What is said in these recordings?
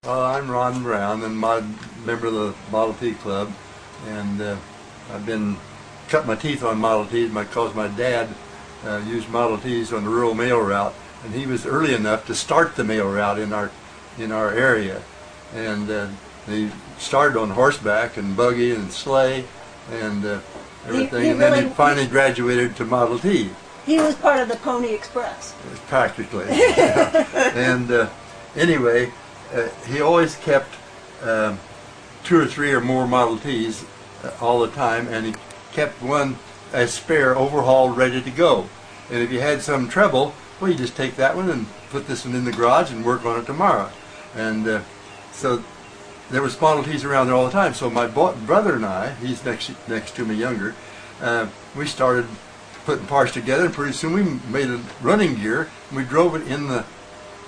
I'm Ron Brown, and I'm a member of the Model T Club, and I've been cut my teeth on Model Ts because my dad used Model Ts on the rural mail route, and he was early enough to start the mail route in our area, and he started on horseback and buggy and sleigh and everything, and then he finally graduated to Model T. He was part of the Pony Express. Practically. And anyway, he always kept 2 or 3 or more Model Ts all the time, and he kept one as spare, overhauled, ready to go. And if you had some trouble, well, you just take that one and put this one in the garage and work on it tomorrow. And so there was Model Ts around there all the time. So my brother and I, he's next to me younger, we started putting parts together, and pretty soon we made a running gear, and we drove it in the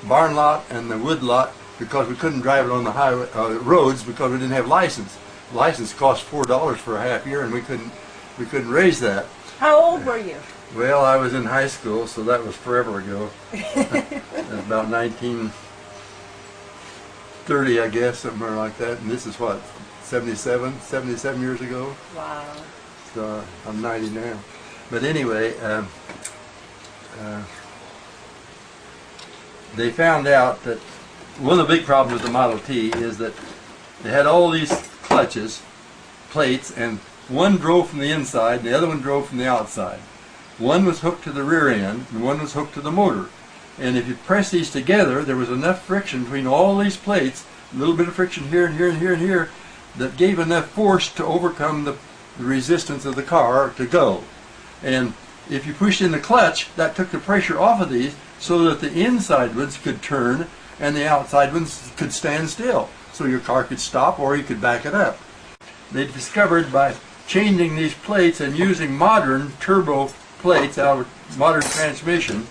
barn lot and the wood lot because we couldn't drive it on the highway roads because we didn't have license. License cost $4 for a half year, and we couldn't raise that. How old were you? Well, I was in high school, so that was forever ago. About 1930, I guess, somewhere like that. And this is what, 77 years ago. Wow. So I'm 90 now. But anyway, they found out that one of the big problems with the Model T is that they had all these clutches, plates, and one drove from the inside and the other one drove from the outside. One was hooked to the rear end and one was hooked to the motor. And if you press these together, there was enough friction between all these plates, a little bit of friction here and here and here and here, that gave enough force to overcome the resistance of the car to go. And if you pushed in the clutch, that took the pressure off of these so that the inside ones could turn and the outside ones could stand still. So your car could stop or you could back it up. They discovered by changing these plates and using modern turbo plates out of modern transmission,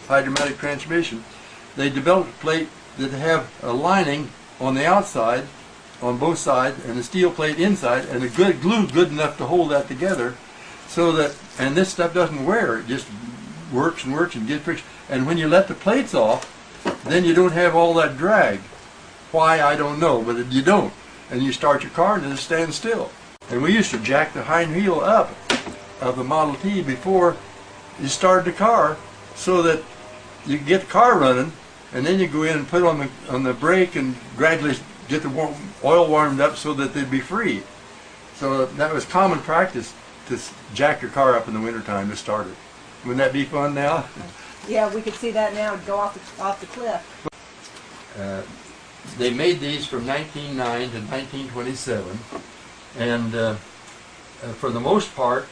hydromatic transmission, they developed a plate that have a lining on the outside, on both sides, and a steel plate inside, and a good glue good enough to hold that together. So that, and this stuff doesn't wear, it just works and works and gets friction. And when you let the plates off, then you don't have all that drag. Why, I don't know, but you don't. And you start your car and it stands still. And we used to jack the hind wheel up of the Model T before you started the car so that you get the car running, and then you go in and put on the brake and gradually get the oil warmed up so that they'd be free. So that was common practice, to jack your car up in the wintertime to start it. Wouldn't that be fun now? Yeah, we could see that now go off the cliff. They made these from 1909 to 1927, and for the most part,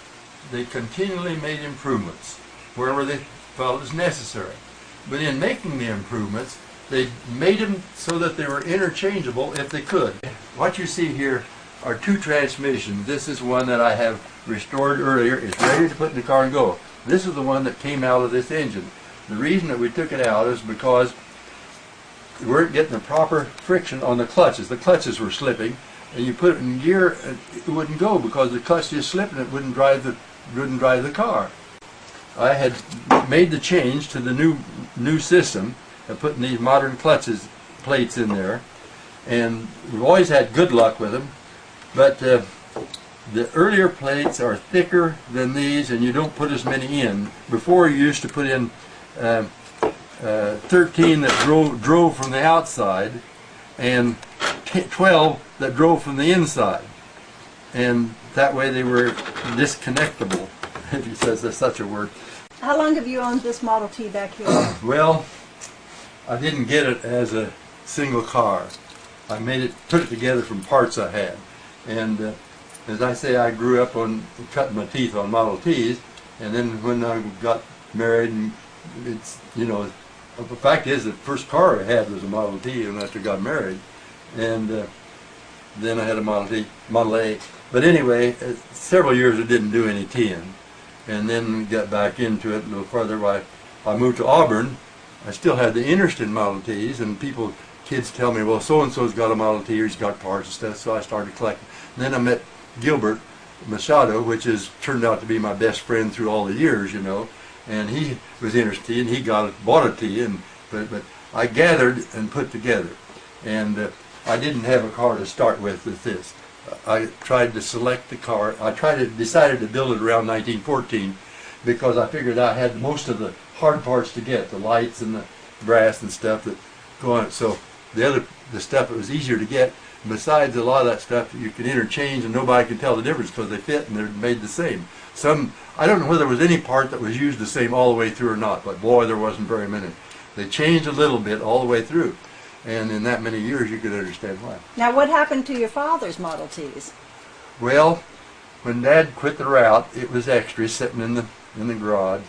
they continually made improvements wherever they felt it was necessary. But in making the improvements, they made them so that they were interchangeable if they could. What you see here are 2 transmissions. This is one that I have restored earlier. It's ready to put in the car and go. This is the one that came out of this engine. The reason that we took it out is because we weren't getting the proper friction on the clutches. The clutches were slipping, and you put it in gear, it wouldn't go because the clutch just slipped and it wouldn't drive the car. I had made the change to the new system of putting these modern plates in there, and we've always had good luck with them. But the earlier plates are thicker than these, and you don't put as many in. Before, you used to put in 13 that drove from the outside and 12 that drove from the inside. And that way they were disconnectable, if he says there's such a word. How long have you owned this Model T back here? Well, I didn't get it as a single car. I put it together from parts I had. And as I say, I grew up on cutting my teeth on Model Ts, and then when I got married, and it's, you know, the fact is the first car I had was a Model T, and after I got married, and then I had a Model A. But anyway, several years I didn't do any T-ing, and then got back into it a little further. I moved to Auburn. I still had the interest in Model Ts, and kids tell me, well, so-and-so's got a Model T, or he's got parts and stuff, so I started collecting. And then I met Gilbert Machado, which has turned out to be my best friend through all the years, you know, and he was interested, and he bought a T, but I gathered and put together. And I didn't have a car to start with this. I tried to select the car. Decided to build it around 1914 because I figured I had most of the hard parts to get, the lights and the brass and stuff that go on it. So the stuff that was easier to get. Besides, a lot of that stuff you can interchange and nobody can tell the difference because they fit and they're made the same. I don't know whether there was any part that was used the same all the way through or not, but boy, there wasn't very many. They changed a little bit all the way through. And in that many years, you could understand why. Now, what happened to your father's Model Ts? Well, when Dad quit the route, it was extra sitting in the garage,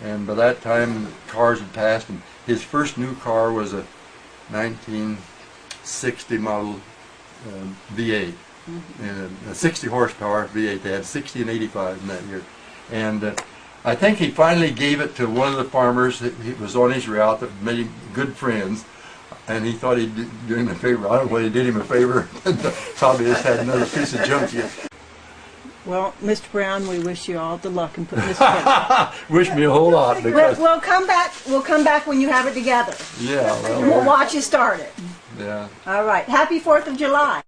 and by that time, cars had passed. And his first new car was a 1960 model V8, and a 60 horsepower V8. They had 60 and 85 in that year, and I think he finally gave it to one of the farmers that he was on his route that made him good friends. And he thought he'd do him a favor. I don't know whether he did him a favor. Probably just had another piece of junk yet. Well, Mr. Brown, we wish you all the luck in putting this together. Wish me a whole lot. Because We'll come back. We'll come back when you have it together. yeah, And we'll watch you start it. yeah. All right. Happy 4th of July.